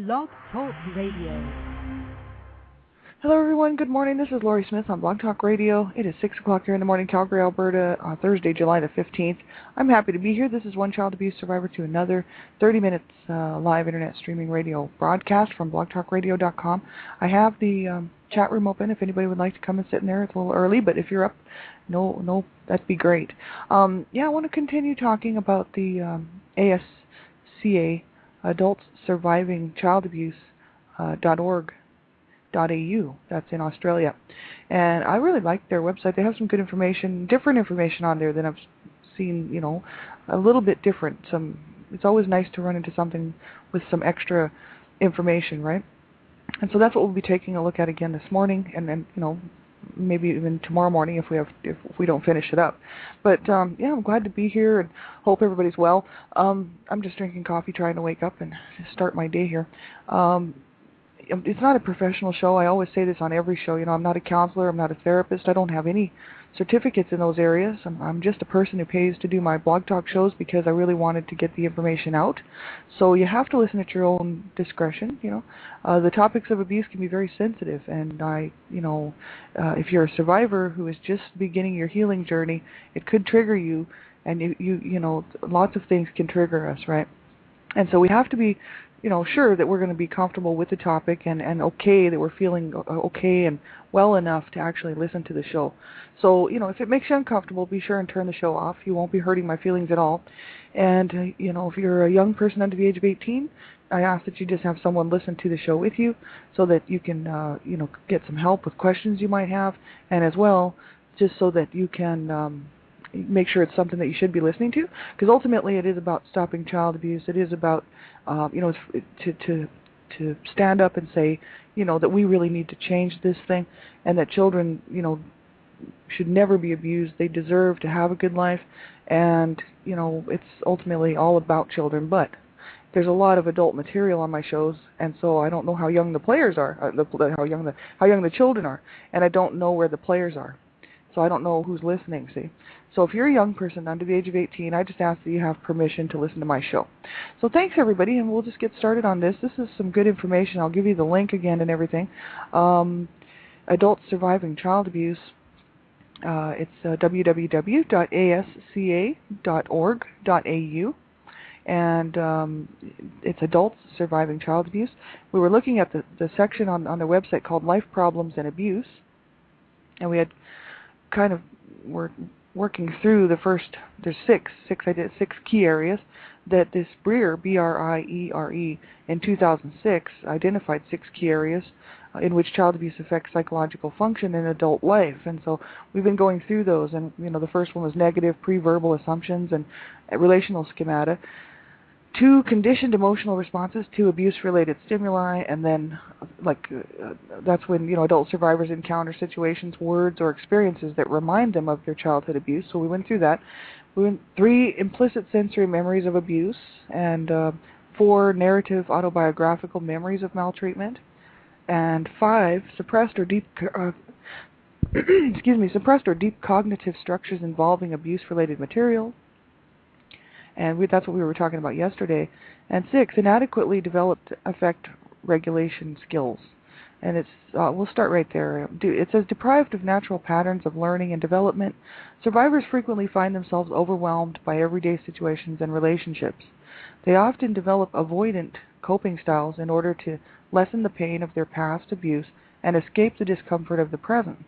Blog Talk Radio. Hello everyone, good morning. This is Lori Smith on Blog Talk Radio. It is 6 o'clock here in the morning, Calgary, Alberta, on Thursday, July the 15th. I'm happy to be here. This is One Child Abuse Survivor to another 30 minutes live internet streaming radio broadcast from blogtalkradio.com. I have the chat room open if anybody would like to come and sit in there. It's a little early, but if you're up, no, that'd be great. I want to continue talking about the ASCA, Adults Surviving Child Abuse .org. .au. That's in Australia, and I really like their website. They have some good information, different information on there than I've seen. A little bit different. It's always nice to run into something with some extra information, right? And so that's what we'll be taking a look at again this morning, and then maybe even tomorrow morning if we don't finish it up. But I'm glad to be here and hope everybody's well. I'm just drinking coffee, trying to wake up and start my day here. It's not a professional show. I always say this on every show. I'm not a counselor. I'm not a therapist. I don't have any certificates in those areas. I'm just a person who pays to do my blog talk shows because I really wanted to get the information out. So you have to listen at your own discretion. The topics of abuse can be very sensitive, and if you're a survivor who is just beginning your healing journey, it could trigger you, and lots of things can trigger us, right? And so we have to be sure that we're going to be comfortable with the topic and okay, that we're feeling okay and well enough to actually listen to the show. So, if it makes you uncomfortable, be sure and turn the show off. You won't be hurting my feelings at all. And, if you're a young person under the age of 18, I ask that you just have someone listen to the show with you so that you can, get some help with questions you might have, and as well, just so that you can make sure it's something that you should be listening to, because ultimately it is about stopping child abuse. It is about, to stand up and say, that we really need to change this thing, and that children, should never be abused. They deserve to have a good life, and, it's ultimately all about children. But there's a lot of adult material on my shows, and so I don't know how young the players are, how young the children are, and I don't know where the players are. So I don't know who's listening, see. So if you're a young person under the age of 18, I just ask that you have permission to listen to my show. So thanks, everybody, and we'll just get started on this. This is some good information. I'll give you the link again and everything. Adults Surviving Child Abuse. It's www.asca.org.au. And it's Adults Surviving Child Abuse. We were looking at the section on their website called Life Problems and Abuse, and we had we're working through there's six key areas that this Breer, B-R-I-E-R-E, in 2006 identified 6 key areas in which child abuse affects psychological function in adult life. And so we've been going through those, and the first one was negative pre-verbal assumptions and relational schemata. 2 conditioned emotional responses to abuse-related stimuli, and then that's when adult survivors encounter situations, words, or experiences that remind them of their childhood abuse. So we went through that. We went 3 implicit sensory memories of abuse, and 4 narrative autobiographical memories of maltreatment, and 5 suppressed or deep cognitive structures involving abuse-related material. And that's what we were talking about yesterday. And 6, inadequately developed affect regulation skills. And it's we'll start right there. It says, deprived of natural patterns of learning and development, survivors frequently find themselves overwhelmed by everyday situations and relationships. They often develop avoidant coping styles in order to lessen the pain of their past abuse and escape the discomfort of the present.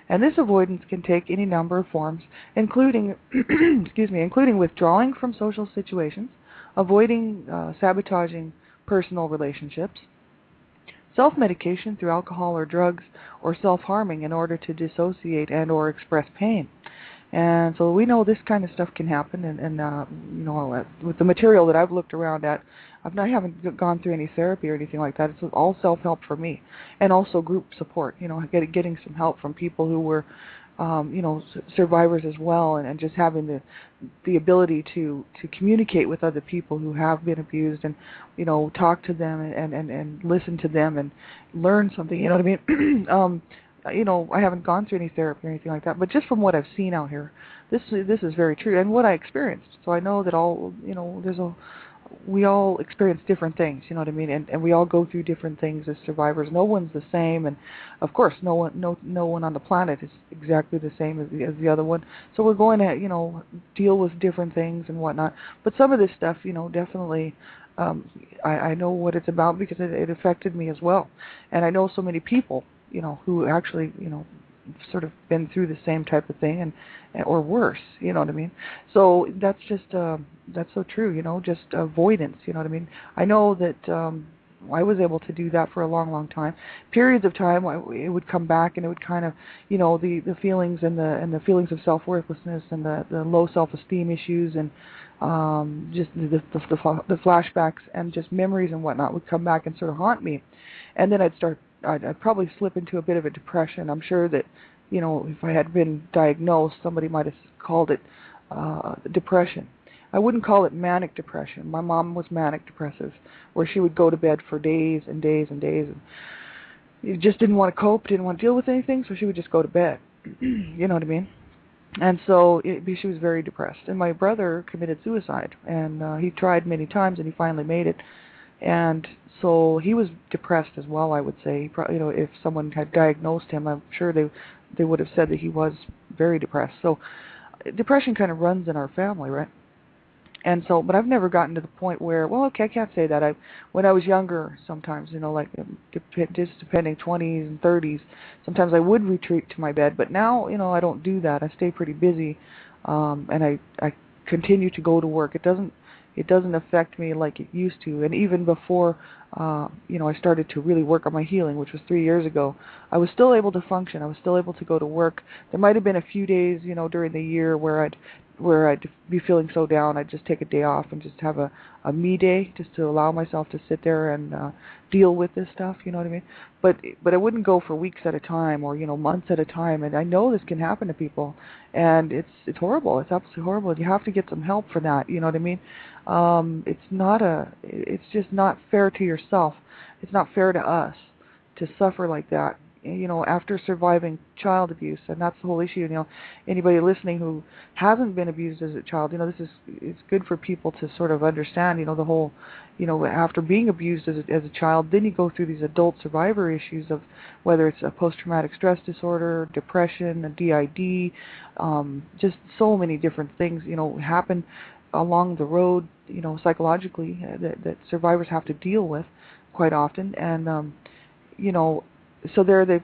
And this avoidance can take any number of forms, including including withdrawing from social situations, avoiding sabotaging personal relationships, self-medication through alcohol or drugs, or self-harming in order to dissociate and or express pain. And so we know this kind of stuff can happen, and with the material that I've looked around at, I haven't gone through any therapy or anything like that. It's all self-help for me, and also group support. Getting some help from people who were, survivors as well, and just having the ability to communicate with other people who have been abused, and talk to them and listen to them and learn something. You know what I mean? I haven't gone through any therapy or anything like that, but just from what I've seen out here, this is very true, and what I experienced. So I know that there's a we all experience different things, you know what I mean? And we all go through different things as survivors. No one's the same, and of course, no one on the planet is exactly the same as the other one. So we're going to, deal with different things and whatnot. But some of this stuff, definitely, I know what it's about because it affected me as well. And I know so many people, who actually, sort of been through the same type of thing or worse, you know what I mean? So that's just that's so true, just avoidance, you know what I mean? I know that I was able to do that for a long time. Periods of time it would come back and it would kind of, the feelings and the feelings of self-worthlessness and the low self-esteem issues and just the flashbacks and just memories and whatnot would come back and sort of haunt me. And then I'd probably slip into a bit of a depression. I'm sure that, if I had been diagnosed, somebody might have called it depression. I wouldn't call it manic depression. My mom was manic depressive, where she would go to bed for days and days and days, and you just didn't want to cope, didn't want to deal with anything, so she would just go to bed. You know what I mean? And so she was very depressed. And my brother committed suicide, and he tried many times, and he finally made it. And so he was depressed as well, I would say. If someone had diagnosed him, I'm sure they would have said that he was very depressed. So depression kind of runs in our family, right? And so, but I've never gotten to the point where, well, okay, I can't say that. When I was younger, sometimes, like just depending 20s and 30s, sometimes I would retreat to my bed. But now, I don't do that. I stay pretty busy, and I continue to go to work. It doesn't affect me like it used to. And even before, I started to really work on my healing, which was 3 years ago, I was still able to function. I was still able to go to work. There might have been a few days, during the year where I'd be feeling so down, I'd just take a day off and just have a me day, just to allow myself to sit there and deal with this stuff, you know what I mean? But I wouldn't go for weeks at a time or, months at a time, and I know this can happen to people, and it's horrible. It's absolutely horrible. You have to get some help for that, you know what I mean? It's just not fair to yourself. It's not fair to us to suffer like that, after surviving child abuse. And that's the whole issue. Anybody listening who hasn't been abused as a child, it's good for people to sort of understand, the whole, after being abused as a child, then you go through these adult survivor issues of whether it's a post-traumatic stress disorder, depression, a DID, just so many different things, happen along the road, psychologically, that survivors have to deal with quite often. And, so they've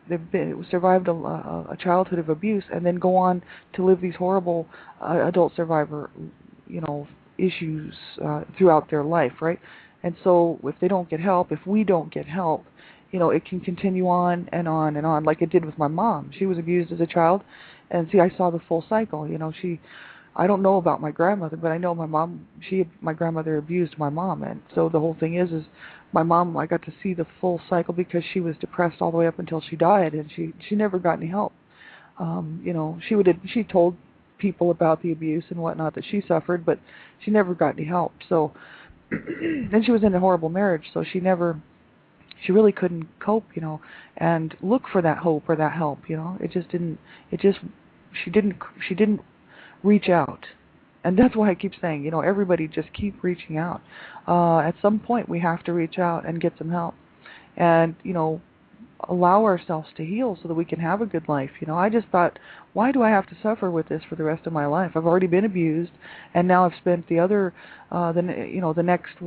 survived a childhood of abuse and then go on to live these horrible adult survivor, issues throughout their life, right? And so if they don't get help, if we don't get help, it can continue on and on and on, like it did with my mom. She was abused as a child, and see, I saw the full cycle. I don't know about my grandmother, but I know my grandmother abused my mom, and so the whole thing is my mom, I got to see the full cycle because she was depressed all the way up until she died, and she never got any help. She told people about the abuse and whatnot that she suffered, but she never got any help. So then she was in a horrible marriage, so she really couldn't cope, and look for that hope or that help, she didn't reach out. And that's why I keep saying, everybody just keep reaching out. At some point we have to reach out and get some help and, allow ourselves to heal so that we can have a good life. I just thought, why do I have to suffer with this for the rest of my life? I've already been abused, and now I've spent the other, the next,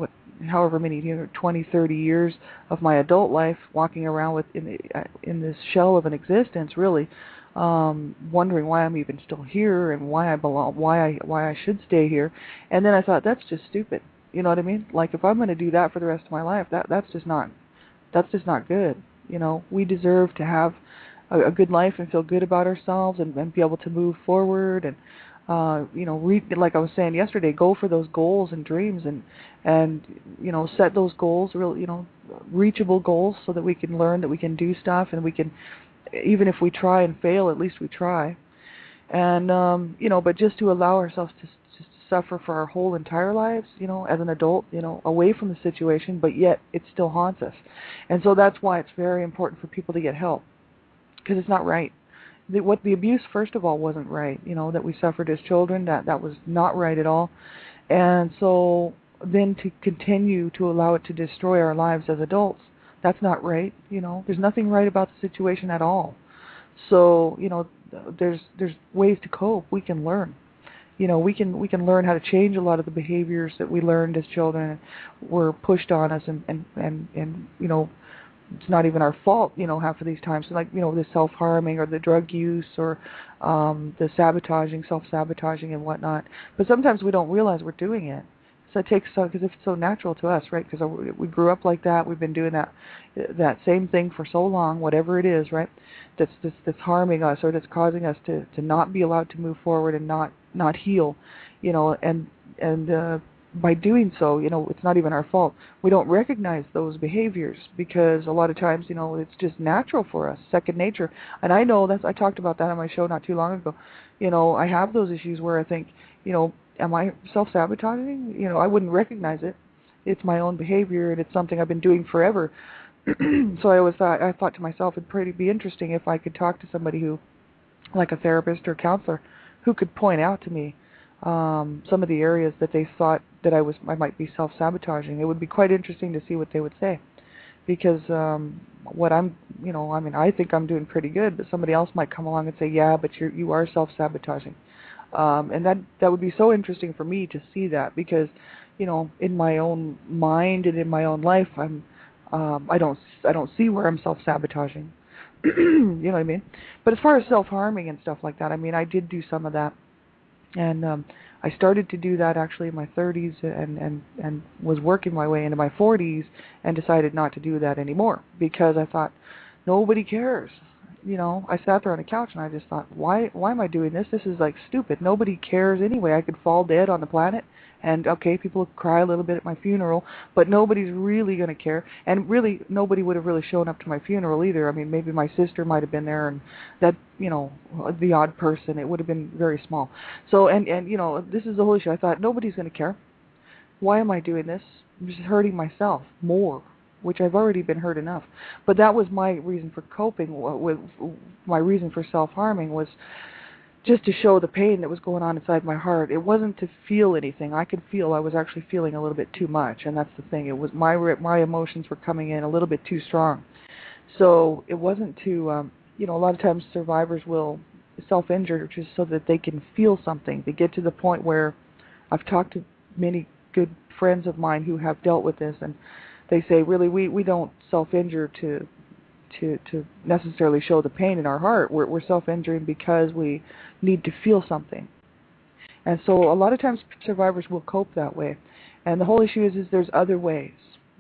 however many, 20, 30 years of my adult life walking around in this shell of an existence, really, wondering why I'm even still here and why I belong, why I should stay here. And then I thought, that's just stupid. You know what I mean? Like, if I'm going to do that for the rest of my life, that's just not good. We deserve to have a good life and feel good about ourselves and be able to move forward and like I was saying yesterday, go for those goals and dreams and set those goals, reachable goals, so that we can learn that we can do stuff, and we can, even if we try and fail, at least we try. And but just to allow ourselves to suffer for our whole entire lives, as an adult, away from the situation, but yet it still haunts us. And so that's why it's very important for people to get help, because it's not right. The abuse, first of all, wasn't right, that we suffered as children. That was not right at all. And so then to continue to allow it to destroy our lives as adults, that's not right. There's nothing right about the situation at all. So, there's ways to cope. We can learn. We can learn how to change a lot of the behaviors that we learned as children were pushed on us, and it's not even our fault, half of these times. So like, the self-harming or the drug use or the sabotaging, self-sabotaging and whatnot. But sometimes we don't realize we're doing it. So it takes, because it's so natural to us, right? Because we grew up like that. We've been doing that same thing for so long, whatever it is, right? That's harming us, or that's causing us to not be allowed to move forward and not heal, and by doing so, it's not even our fault. We don't recognize those behaviors because a lot of times, it's just natural for us, second nature. And I know I talked about that on my show not too long ago. I have those issues where I think, am I self-sabotaging? I wouldn't recognize it. It's my own behavior, and it's something I've been doing forever. So I thought to myself, it'd pretty be interesting if I could talk to somebody who, like a therapist or counselor, who could point out to me some of the areas that they thought that I might be self-sabotaging. It would be quite interesting to see what they would say, because what I think I'm doing pretty good, but somebody else might come along and say, yeah, but you are self-sabotaging. And that would be so interesting for me to see that, because in my own mind and in my own life, I don't see where I'm self-sabotaging. You know what I mean? But as far as self-harming and stuff like that, I did do some of that, and I started to do that actually in my 30s, and was working my way into my 40s, and decided not to do that anymore because I thought nobody cares. I sat there on the couch and I just thought, why am I doing this? This is like stupid. Nobody cares anyway. I could fall dead on the planet, and okay, people would cry a little bit at my funeral, but nobody's really going to care. And really, nobody would have really shown up to my funeral either. Maybe my sister might have been there, and that, the odd person. It would have been very small. So, and this is the whole issue. I thought, nobody's going to care. Why am I doing this? I'm just hurting myself more, which I've already been hurt enough. But that was my reason for coping with my reason for self-harming, was just to show the pain that was going on inside my heart. It wasn't to feel anything. I could feel I was actually feeling a little bit too much, and that's the thing. It was my emotions were coming in a little bit too strong. So it wasn't to, a lot of times survivors will self-injure just so that they can feel something. They get to the point where I've talked to many good friends of mine who have dealt with this, and they say, really, we don't self-injure to necessarily show the pain in our heart. We're self-injuring because we need to feel something. And so a lot of times survivors will cope that way. And the whole issue is there's other ways.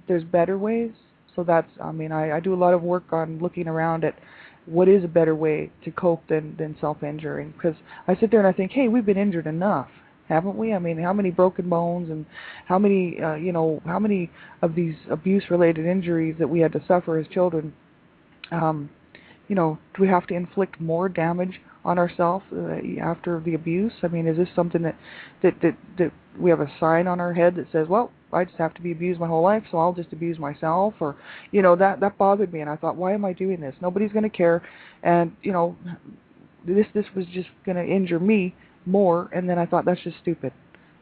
There's better ways. So that's, I do a lot of work on looking around at what is a better way to cope than self-injuring. Because I sit there and I think, hey, we've been injured enough, haven't we? How many broken bones and how many of these abuse-related injuries that we had to suffer as children? Do we have to inflict more damage on ourselves after the abuse? Is this something that we have a sign on our head that says, well, I just have to be abused my whole life, so I'll just abuse myself? Or, that bothered me, and I thought, why am I doing this? Nobody's going to care, and, this was just going to injure me more, and then I thought, that's just stupid.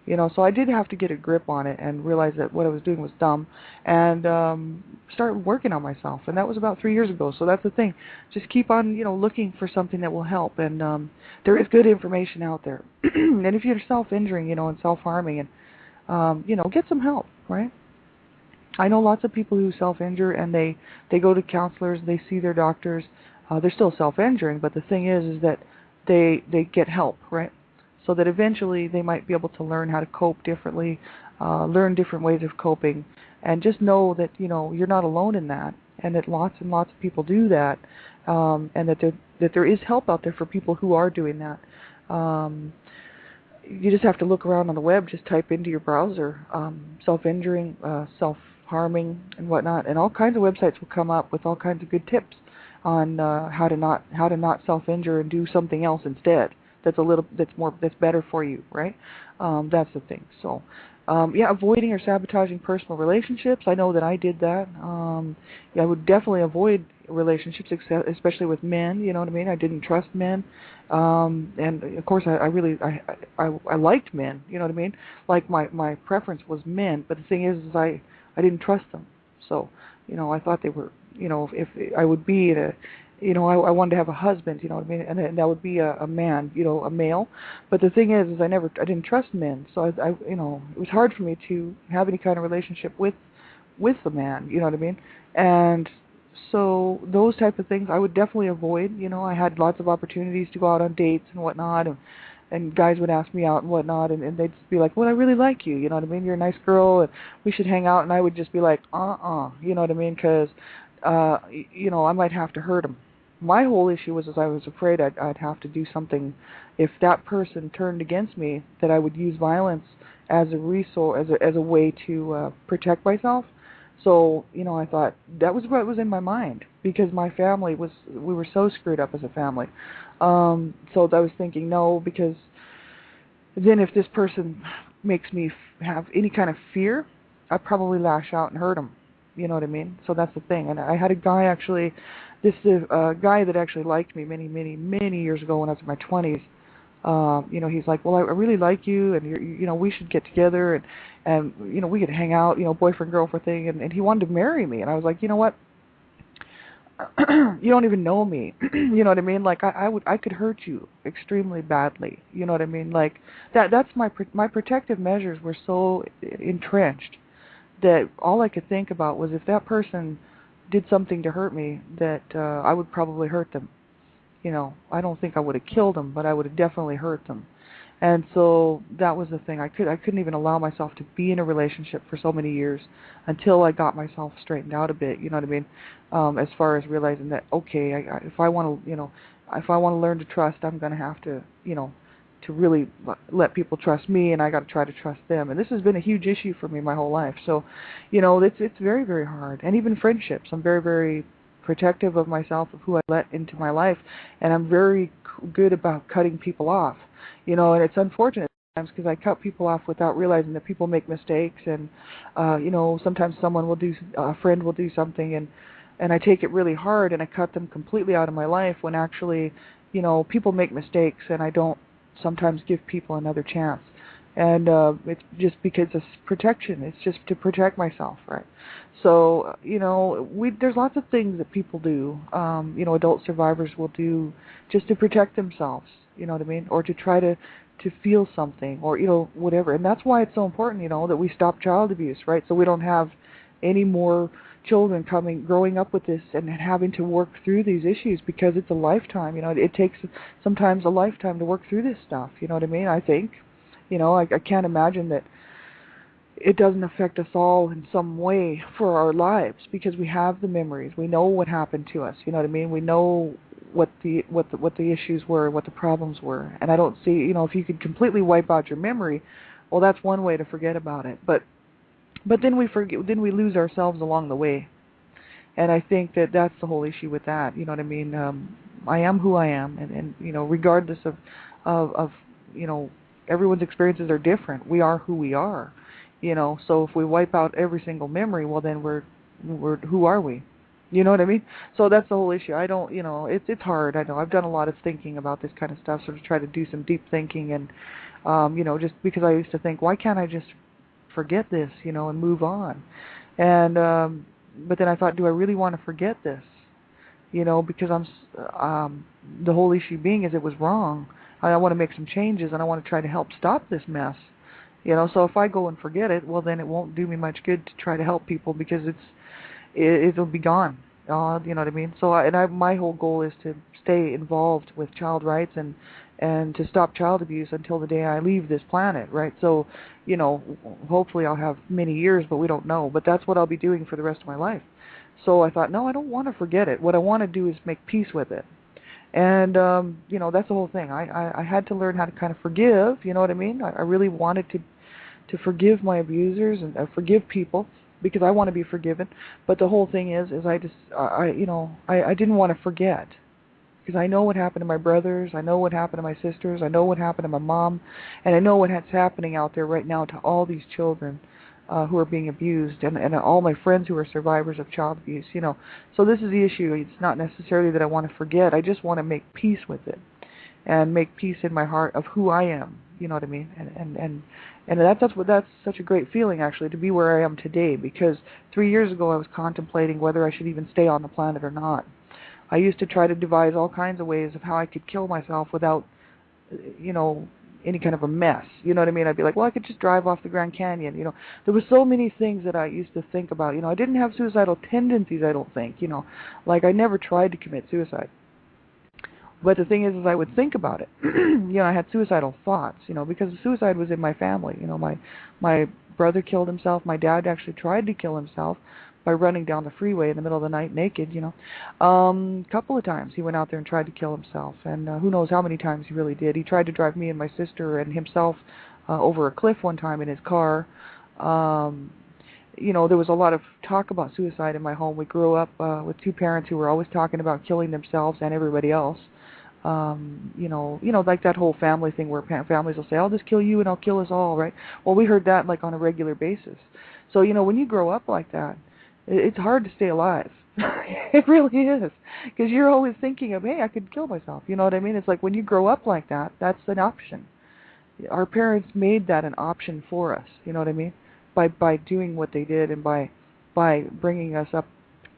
So I did have to get a grip on it and realize that what I was doing was dumb, and start working on myself. And that was about 3 years ago. So that's the thing. Just keep on, looking for something that will help. And there is good information out there. And if you're self-injuring, and self-harming, and get some help, right? I know lots of people who self-injure, and they go to counselors, they see their doctors. They're still self-injuring, but the thing is that they get help, right? So that eventually they might be able to learn how to cope differently, learn different ways of coping, and just know that, you're not alone in that, and that lots and lots of people do that, and that there is help out there for people who are doing that. You just have to look around on the web, just type into your browser, self-injuring, self-harming, and whatnot, and all kinds of websites will come up with all kinds of good tips on how to not self-injure and do something else instead. That's better for you, right? That's the thing. So, avoiding or sabotaging personal relationships. I know that I did that. I would definitely avoid relationships, especially with men. You know what I mean? I didn't trust men, and of course, I liked men. You know what I mean? Like my preference was men, but the thing is I didn't trust them. So, I thought they were, if I would be in a, I wanted to have a husband. You know what I mean? And that would be a man, a male. But the thing is I didn't trust men. So it was hard for me to have any kind of relationship with a man. You know what I mean? And so those type of things I would definitely avoid. I had lots of opportunities to go out on dates and whatnot, and guys would ask me out and whatnot, and they'd be like, well, I really like you, you know what I mean? You're a nice girl, and we should hang out, and I would just be like, you know what I mean? Because, I might have to hurt them. My whole issue was I was afraid I'd have to do something if that person turned against me, that I would use violence as a resource, as a way to protect myself. So, I thought that was what was in my mind, because my family we were so screwed up as a family. So I was thinking, no, because then if this person makes me have any kind of fear, I'd probably lash out and hurt him. You know what I mean? So that's the thing. And I had a guy this is a guy that actually liked me many, many, many years ago when I was in my 20s. He's like, well, I really like you, and we should get together, and we could hang out, boyfriend girlfriend thing, and he wanted to marry me, and I was like, you know what? You don't even know me. You know what I mean? Like I could hurt you extremely badly. You know what I mean? Like that's my protective measures were so entrenched that all I could think about was if that person did something to hurt me, that I would probably hurt them. I don't think I would have killed them, but I would have definitely hurt them. And so that was the thing. I couldn't even allow myself to be in a relationship for so many years until I got myself straightened out a bit. You know what I mean? As far as realizing that, okay, if I want to learn to trust, I'm going to have to, to really let people trust me, and I got to try to trust them. And this has been a huge issue for me my whole life. So, it's very, very hard. And even friendships, I'm very, very protective of myself, of who I let into my life, and I'm very good about cutting people off. And it's unfortunate sometimes because I cut people off without realizing that people make mistakes, and sometimes a friend will do something, and I take it really hard, and I cut them completely out of my life, when actually, people make mistakes, and I don't sometimes give people another chance. And it's just because it's protection. It's just to protect myself, right? So, there's lots of things that people do, adult survivors will do just to protect themselves, you know what I mean? Or to try to feel something, or, whatever. And that's why it's so important, that we stop child abuse, right? So we don't have any more children growing up with this and having to work through these issues, because it's a lifetime, it takes sometimes a lifetime to work through this stuff, you know what I mean? I think. I can't imagine that it doesn't affect us all in some way for our lives, because we have the memories. We know what happened to us. You know what I mean? We know what the issues were, what the problems were. And I don't see, if you could completely wipe out your memory, well, that's one way to forget about it. But then then we lose ourselves along the way. And I think that that's the whole issue with that. You know what I mean? I am who I am, and regardless of everyone's experiences are different. We are who we are, So if we wipe out every single memory, well, then we're who are we? You know what I mean? So that's the whole issue. I don't, it's hard. I know. I've done a lot of thinking about this kind of stuff, sort of try to do some deep thinking, and just because I used to think, why can't I just forget this, and move on? And but then I thought, do I really want to forget this? Because the whole issue being is it was wrong. I want to make some changes, and I want to try to help stop this mess. So if I go and forget it, well, then it won't do me much good to try to help people, because it'll be gone. You know what I mean? So my whole goal is to stay involved with child rights and to stop child abuse until the day I leave this planet, right? So, hopefully I'll have many years, but we don't know. But that's what I'll be doing for the rest of my life. So I thought, no, I don't want to forget it. What I want to do is make peace with it. And, that's the whole thing. I had to learn how to kind of forgive, you know what I mean? I really wanted to forgive my abusers and forgive people, because I want to be forgiven. But the whole thing is I didn't want to forget, because I know what happened to my brothers, I know what happened to my sisters, I know what happened to my mom, and I know what's happening out there right now to all these children who are being abused, and all my friends who are survivors of child abuse. So this is the issue. It's not necessarily that I want to forget. I just want to make peace with it, and make peace in my heart of who I am. You know what I mean? And that's such a great feeling, actually, to be where I am today. Because 3 years ago I was contemplating whether I should even stay on the planet or not. I used to try to devise all kinds of ways of how I could kill myself without, any kind of a mess. You know what I mean? I'd be like, well, I could just drive off the Grand Canyon. There were so many things that I used to think about. I didn't have suicidal tendencies, I don't think. Like I never tried to commit suicide. But the thing is I would think about it. I had suicidal thoughts, because suicide was in my family. My brother killed himself. My dad actually tried to kill himself by running down the freeway in the middle of the night naked, couple of times he went out there and tried to kill himself, and who knows how many times he really did. He tried to drive me and my sister and himself over a cliff one time in his car. There was a lot of talk about suicide in my home. We grew up with two parents who were always talking about killing themselves and everybody else. Like that whole family thing where families will say, I'll just kill you and I'll kill us all, right? Well, we heard that like on a regular basis. So, when you grow up like that, it's hard to stay alive. It really is. Because you're always thinking of, hey, I could kill myself. You know what I mean? It's like when you grow up like that, that's an option. Our parents made that an option for us. You know what I mean? By doing what they did, and by bringing us up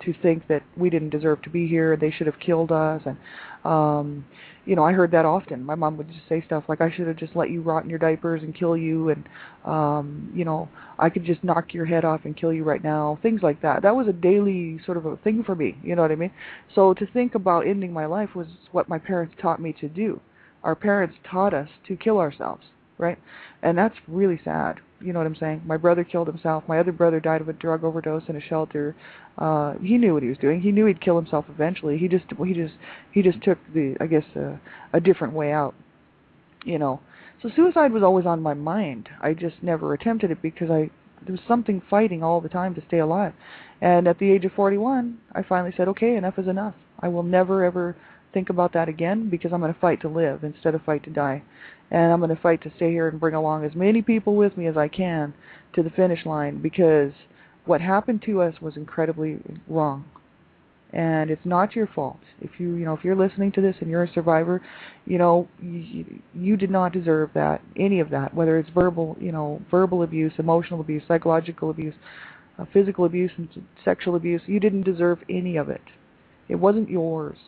to think that we didn't deserve to be here, they should have killed us. And I heard that often. My mom would just say stuff like, I should have just let you rot in your diapers and kill you, and I could just knock your head off and kill you right now. Things like that. That was a daily sort of a thing for me. You know what I mean? So to think about ending my life was what my parents taught me to do. Our parents taught us to kill ourselves, right? And that's really sad. You know what I'm saying? My brother killed himself. My other brother died of a drug overdose in a shelter. He knew what he was doing. He knew he'd kill himself eventually. He just took a different way out. So suicide was always on my mind. I just never attempted it because there was something fighting all the time to stay alive. And at the age of 41, I finally said, okay, enough is enough. I will never ever think about that again, because I'm going to fight to live instead of fight to die. And I'm going to fight to stay here and bring along as many people with me as I can to the finish line, because what happened to us was incredibly wrong. And it's not your fault. If you're listening to this and you're a survivor, you did not deserve that, any of that, whether it's verbal abuse, emotional abuse, psychological abuse, physical abuse, and sexual abuse. You didn't deserve any of it. It wasn't yours.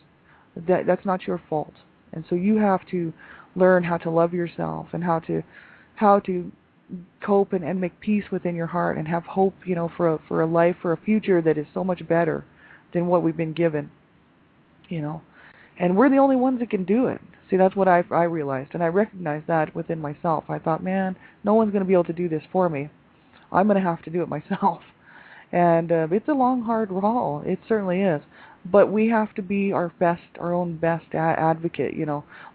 That's not your fault. And so you have to learn how to love yourself, and how to cope and make peace within your heart, and have hope, for a life, for a future that is so much better than what we've been given, And we're the only ones that can do it. See, that's what I realized, and I recognized that within myself. I thought, man, no one's going to be able to do this for me. I'm going to have to do it myself. And it's a long, hard haul. It certainly is. But we have to be our own best advocate,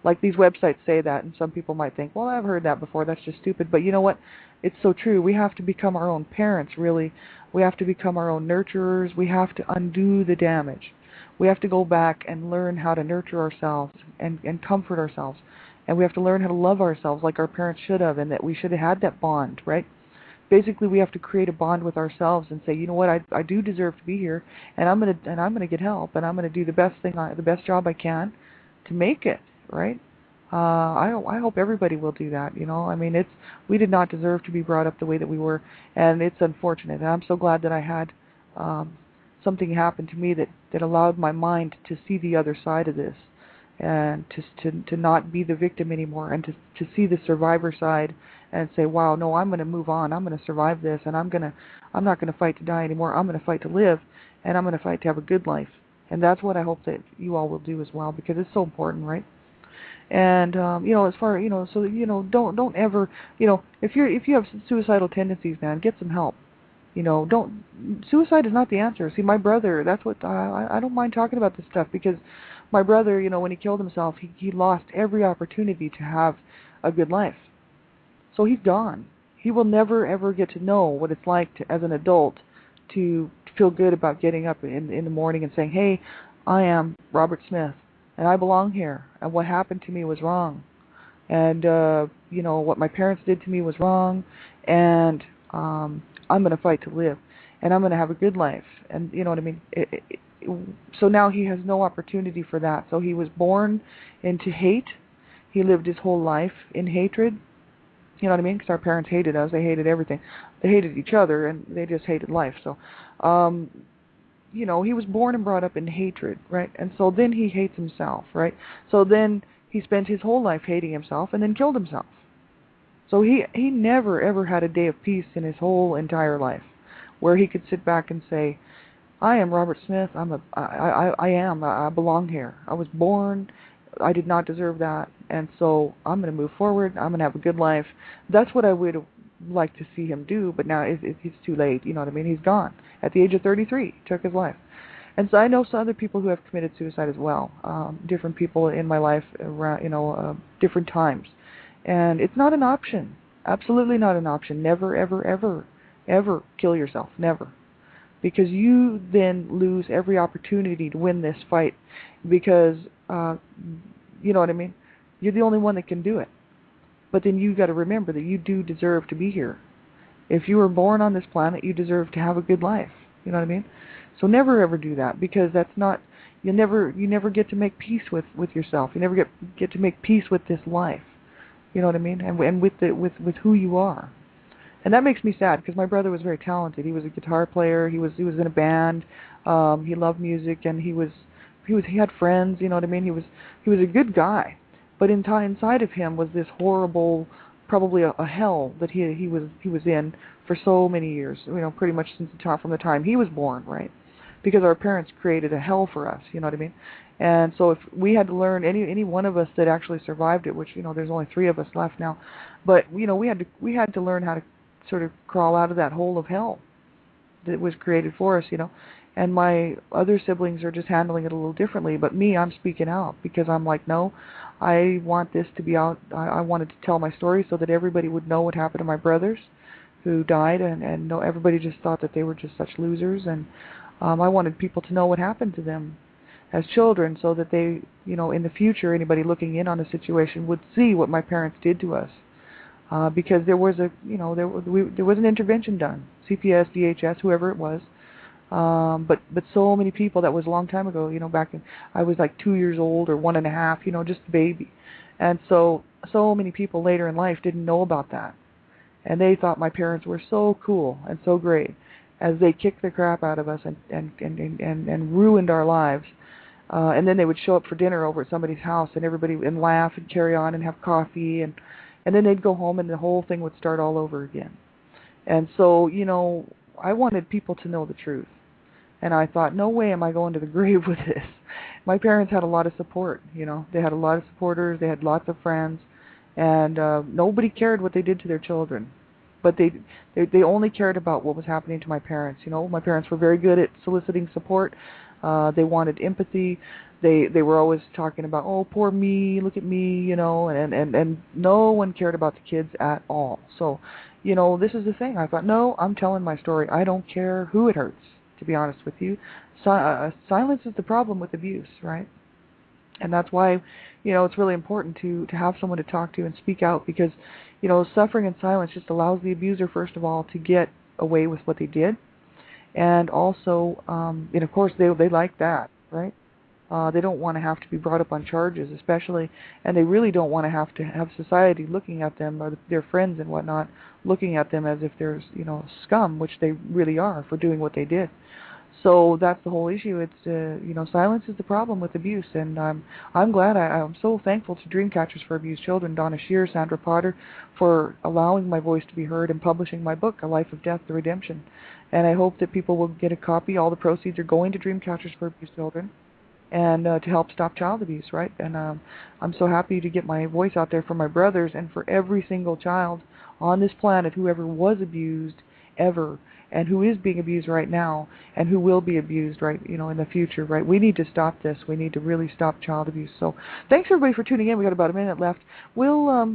Like these websites say that, and some people might think, well, I've heard that before, that's just stupid. But you know what? It's so true. We have to become our own parents, really. We have to become our own nurturers. We have to undo the damage. We have to go back and learn how to nurture ourselves and comfort ourselves. And we have to learn how to love ourselves like our parents should have, and that we should have had that bond, right? Basically, we have to create a bond with ourselves and say, you know what, I do deserve to be here, and I'm gonna get help, and I'm gonna do the best job I can to make it, right? I hope everybody will do that. I mean, we did not deserve to be brought up the way that we were, and it's unfortunate. And I'm so glad that I had something happen to me that allowed my mind to see the other side of this, and to not be the victim anymore, and to see the survivor side and say, wow, no, I'm going to move on. I'm going to survive this, and I'm not going to fight to die anymore. I'm going to fight to live, and I'm going to fight to have a good life. And that's what I hope that you all will do as well, because it's so important, right? And as far so don't ever, if you have suicidal tendencies, man, get some help. Suicide is not the answer. See, my brother, that's what I don't mind talking about this stuff, because my brother, when he killed himself, he lost every opportunity to have a good life. So he's gone. He will never ever get to know what it's like as an adult to feel good about getting up in the morning and saying, hey, I am Robert Smith, and I belong here, and what happened to me was wrong, and what my parents did to me was wrong, and I'm going to fight to live, and I'm going to have a good life. And you know what I mean? So now he has no opportunity for that. So he was born into hate. He lived his whole life in hatred. You know what I mean? Because our parents hated us. They hated everything. They hated each other, and they just hated life. So, you know, he was born and brought up in hatred, right? And so then he hates himself, right? So then he spent his whole life hating himself and then killed himself. So he never, ever had a day of peace in his whole entire life where he could sit back and say, I am Robert Smith. I belong here. I was born. I did not deserve that. And so I'm going to move forward. I'm going to have a good life. That's what I would like to see him do, but now it's too late. You know what I mean? He's gone. At the age of 33, he took his life. And so I know some other people who have committed suicide as well, different people in my life around, different times. And it's not an option. Absolutely not an option. Never, ever, ever, ever kill yourself. Never. Because you then lose every opportunity to win this fight because, you know what I mean? You're the only one that can do it. But then you got to remember that you do deserve to be here. If you were born on this planet, you deserve to have a good life. You know what I mean? So never ever do that, because that's not, you never get to make peace with yourself. You never get to make peace with this life. You know what I mean? And with who you are. And that makes me sad, because my brother was very talented. He was a guitar player. He was in a band. He loved music, and he had friends. You know what I mean? He was a good guy, but inside of him was this horrible, probably a hell that he was in for so many years. You know, pretty much from the time he was born, right? Because our parents created a hell for us. You know what I mean? And so if we had to learn, any one of us that actually survived it, which there's only 3 of us left now, but we had to learn how to sort of crawl out of that hole of hell that was created for us, And my other siblings are just handling it a little differently, but me, I'm speaking out, because I'm like, no, I want this to be out. I wanted to tell my story so that everybody would know what happened to my brothers who died, and no, everybody just thought that they were just such losers, and I wanted people to know what happened to them as children, so that they, in the future, anybody looking in on the situation would see what my parents did to us. Because there was there was an intervention done, CPS, DHS, whoever it was, but so many people, that was a long time ago, back in, I was like 2 years old or 1.5, just a baby, and so many people later in life didn't know about that, and they thought my parents were so cool and so great, as they kicked the crap out of us and ruined our lives, and then they would show up for dinner over at somebody's house, and everybody would laugh and carry on and have coffee, and then they'd go home and the whole thing would start all over again. And so, I wanted people to know the truth. And I thought, no way am I going to the grave with this. My parents had a lot of support, They had a lot of supporters, they had lots of friends, and nobody cared what they did to their children. But they only cared about what was happening to my parents. My parents were very good at soliciting support. They wanted empathy. They were always talking about, oh, poor me, look at me, and no one cared about the kids at all. So, this is the thing. I thought, no, I'm telling my story. I don't care who it hurts, to be honest with you. Silence is the problem with abuse, right? And that's why, it's really important to have someone to talk to and speak out, because, suffering in silence just allows the abuser, first of all, to get away with what they did. And also, and of course, they like that, right? They don't want to have to be brought up on charges, especially, and they really don't want to have society looking at them, or their friends and whatnot, looking at them as if they're, scum, which they really are for doing what they did. So that's the whole issue. It's, silence is the problem with abuse, and I'm glad. I'm so thankful to Dreamcatchers for Abused Children, Donna Shear, Sandra Potter, for allowing my voice to be heard and publishing my book, A Life of Death, The Redemption. And I hope that people will get a copy. All the proceeds are going to Dreamcatchers for Abused Children, and to help stop child abuse, right? And I'm so happy to get my voice out there for my brothers and for every single child on this planet who ever was abused, ever, and who is being abused right now, and who will be abused, right, in the future, right? We need to stop this. We need to really stop child abuse. So thanks, everybody, for tuning in. We got about a minute left. We'll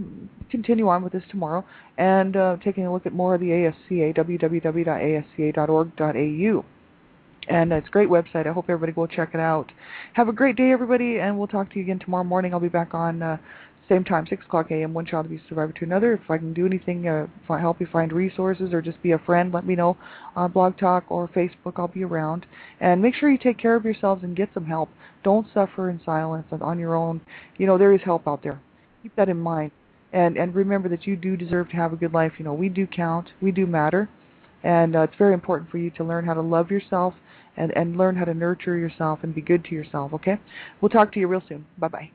continue on with this tomorrow, and taking a look at more of the ASCA, www.asca.org.au. And it's a great website. I hope everybody will check it out. Have a great day, everybody, and we'll talk to you again tomorrow morning. I'll be back on Same time, 6 o'clock a.m., One Child Abuse Survivor to Another. If I can do anything, help you find resources or just be a friend, let me know on Blog Talk or Facebook. I'll be around. And make sure you take care of yourselves and get some help. Don't suffer in silence and on your own. There is help out there. Keep that in mind. And remember that you do deserve to have a good life. We do count. We do matter. And it's very important for you to learn how to love yourself and learn how to nurture yourself and be good to yourself, okay? We'll talk to you real soon. Bye-bye.